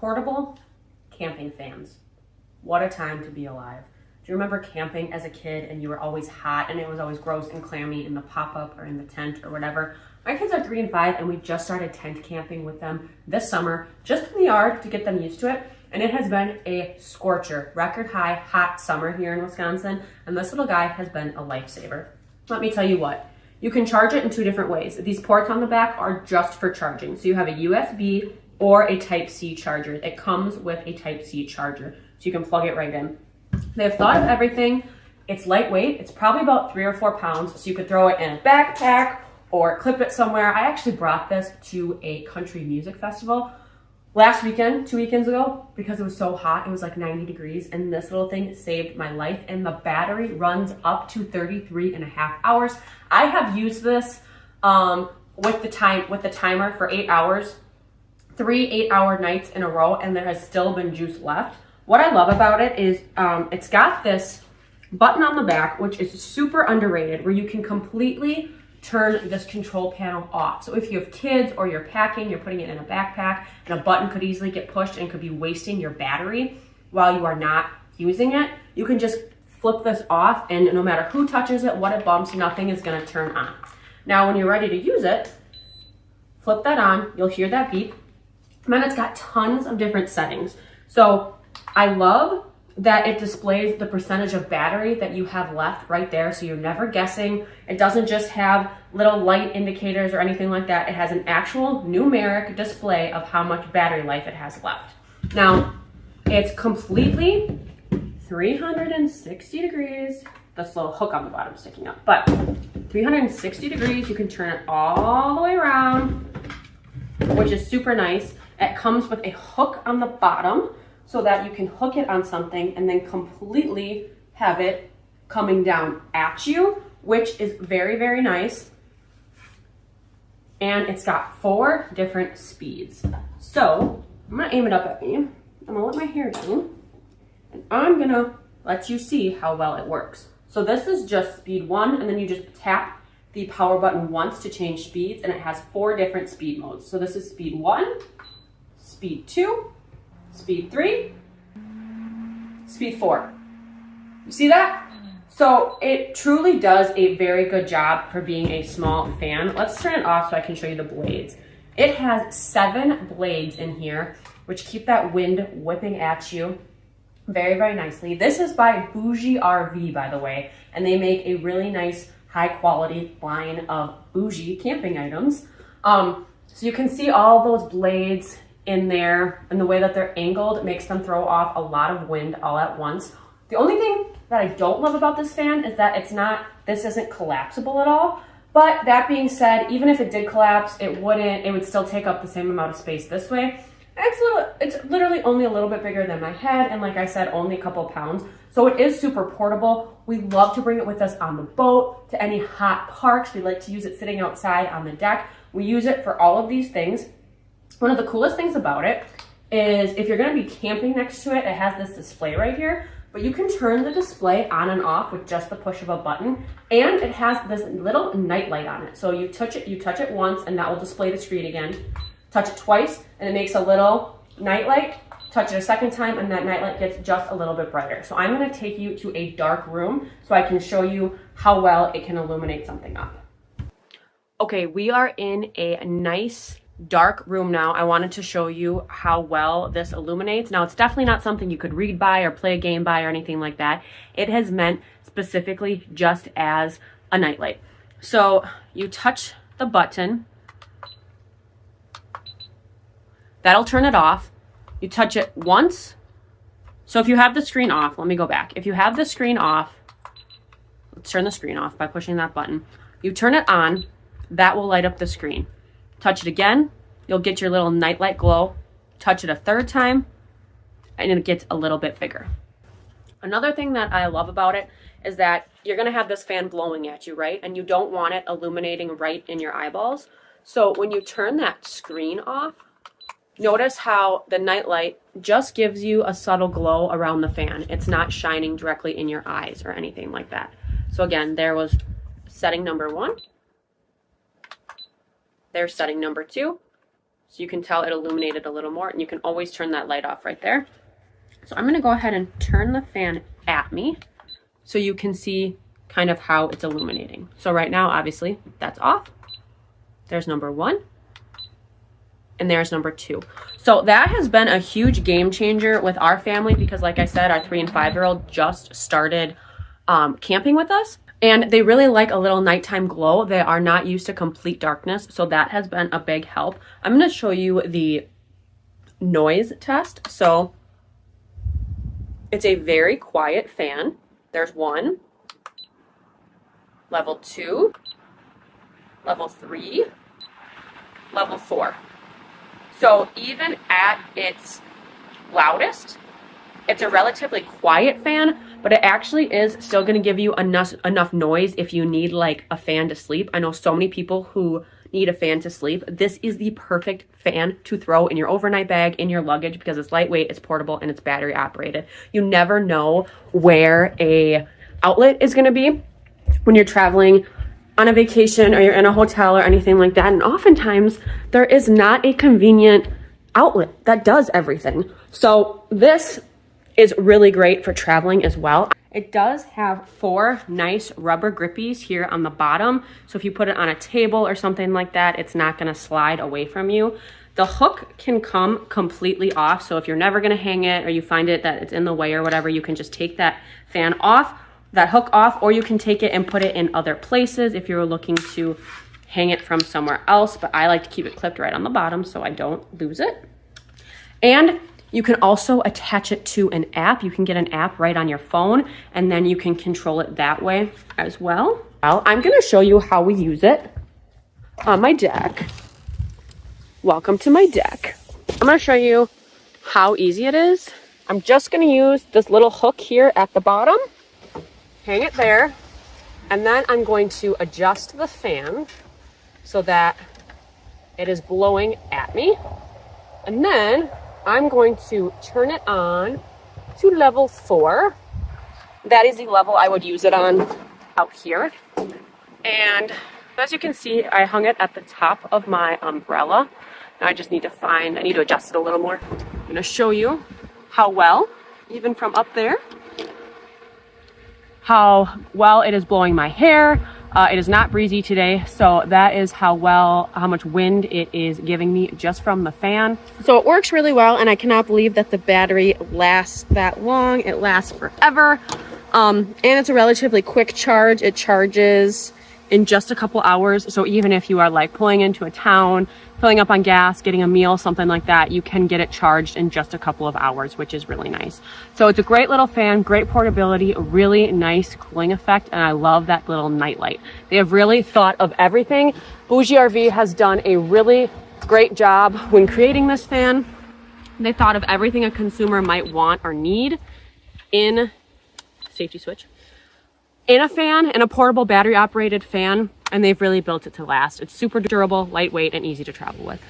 portable camping fans. What a time to be alive. Do you remember camping as a kid and you were always hot and it was always gross and clammy in the pop-up or in the tent or whatever? My kids are 3 and 5 and we just started tent camping with them this summer, just in the yard to get them used to it. And it has been a scorcher, record high, hot summer here in Wisconsin. And this little guy has been a lifesaver. Let me tell you what, you can charge it in 2 different ways. These ports on the back are just for charging. So you have a USB or a Type-C charger. It comes with a Type-C charger, so you can plug it right in. They've thought of everything. It's lightweight. It's probably about 3 or 4 pounds, so you could throw it in a backpack or clip it somewhere. I actually brought this to a country music festival last weekend, 2 weekends ago, because it was so hot. It was like 90 degrees, and this little thing saved my life, and the battery runs up to 33 and a half hours. I have used this with the timer for 8 hours, 3 8-hour nights in a row, and there has still been juice left. What I love about it is it's got this button on the back, which is super underrated, where you can completely turn this control panel off. So if you have kids or you're packing, you're putting it in a backpack, and a button could easily get pushed and could be wasting your battery while you are not using it, you can just flip this off, and no matter who touches it, what it bumps, nothing is gonna turn on. Now, when you're ready to use it, flip that on, you'll hear that beep, and then it's got tons of different settings. So I love that it displays the percentage of battery that you have left right there, so you're never guessing. It doesn't just have little light indicators or anything like that. It has an actual numeric display of how much battery life it has left. Now, it's completely 360 degrees. This little hook on the bottom sticking up, but 360 degrees, you can turn it all the way around, which is super nice. It comes with a hook on the bottom, so that you can hook it on something and then completely have it coming down at you, which is very, very nice. And it's got 4 different speeds. So I'm gonna aim it up at me. I'm gonna let my hair down, and I'm gonna let you see how well it works. So this is just speed 1, and then you just tap the power button once to change speeds, and it has 4 different speed modes. So this is speed 1, speed 2, speed 3, speed 4. You see that? So it truly does a very good job for being a small fan. Let's turn it off so I can show you the blades. It has 7 blades in here, which keep that wind whipping at you very, very nicely. This is by BougeRV, by the way, and they make a really nice, high quality line of bougie camping items. So you can see all those blades in there, and the way that they're angled makes them throw off a lot of wind all at once. The only thing that I don't love about this fan is that this isn't collapsible at all. But that being said, even if it did collapse, it would still take up the same amount of space this way. It's literally only a little bit bigger than my head, and like I said, only a couple pounds. So it is super portable. We love to bring it with us on the boat, to any hot parks. We like to use it sitting outside on the deck. We use it for all of these things. One of the coolest things about it is if you're gonna be camping next to it, it has this display right here, but you can turn the display on and off with just the push of a button, and it has this little night light on it. So you touch it once, and that will display the screen again. Touch it twice, and it makes a little night light. Touch it a second time, and that night light gets just a little bit brighter. So I'm gonna take you to a dark room so I can show you how well it can illuminate something up. Okay, we are in a nice dark room now. I wanted to show you how well this illuminates. Now, it's definitely not something you could read by or play a game by or anything like that. It has meant specifically just as a nightlight. So you touch the button, that'll turn it off. You touch it once. So if you have the screen off, let me go back. If you have the screen off, let's turn the screen off by pushing that button. You turn it on, that will light up the screen. Touch it again, you'll get your little nightlight glow. Touch it a 3rd time, and it gets a little bit bigger. Another thing that I love about it is that you're gonna have this fan blowing at you, right? And you don't want it illuminating right in your eyeballs. So when you turn that screen off, notice how the nightlight just gives you a subtle glow around the fan. It's not shining directly in your eyes or anything like that. So again, there was setting number 1. There's setting number 2. So you can tell it illuminated a little more, and you can always turn that light off right there. So I'm gonna go ahead and turn the fan at me so you can see kind of how it's illuminating. So right now, obviously, that's off. There's number 1. And there's number 2. So that has been a huge game changer with our family because, like I said, our 3- and 5-year-old just started camping with us. And they really like a little nighttime glow. They are not used to complete darkness. So that has been a big help. I'm going to show you the noise test. So it's a very quiet fan. There's 1, level 2, level 3, level 4. So even at its loudest, it's a relatively quiet fan, but it actually is still going to give you enough noise if you need like a fan to sleep. I know so many people who need a fan to sleep. This is the perfect fan to throw in your overnight bag, in your luggage, because it's lightweight, it's portable, and it's battery operated. You never know where a outlet is going to be when you're traveling on a vacation or you're in a hotel or anything like that. And oftentimes there is not a convenient outlet that does everything. So this is really great for traveling as well. It does have 4 nice rubber grippies here on the bottom. So if you put it on a table or something like that, it's not gonna slide away from you. The hook can come completely off. So if you're never gonna hang it or you find it that it's in the way or whatever, you can just take that fan off, that hook off, or you can take it and put it in other places if you're looking to hang it from somewhere else. But I like to keep it clipped right on the bottom so I don't lose it. And you can also attach it to an app. You can get an app right on your phone, and then you can control it that way as well. Well, I'm gonna show you how we use it on my deck. Welcome to my deck. I'm gonna show you how easy it is. I'm just gonna use this little hook here at the bottom, hang it there, and then I'm going to adjust the fan so that it is blowing at me. And then I'm going to turn it on to level 4. That is the level I would use it on out here. And as you can see, I hung it at the top of my umbrella. Now I just need to I need to adjust it a little more. I'm gonna show you how well, even from up there, how well it is blowing my hair. It is not breezy today, so that is how much wind it is giving me just from the fan. So it works really well, and I cannot believe that the battery lasts that long. It lasts forever, and it's a relatively quick charge. It charges in just a couple hours, so even if you are like pulling into a town, filling up on gas, getting a meal, something like that, you can get it charged in just a couple of hours, which is really nice. So it's a great little fan, great portability, really nice cooling effect, and I love that little nightlight. They have really thought of everything. BougeRV has done a really great job when creating this fan. They thought of everything a consumer might want or need in safety switch, in a fan, in a portable battery operated fan, and they've really built it to last. It's super durable, lightweight, and easy to travel with.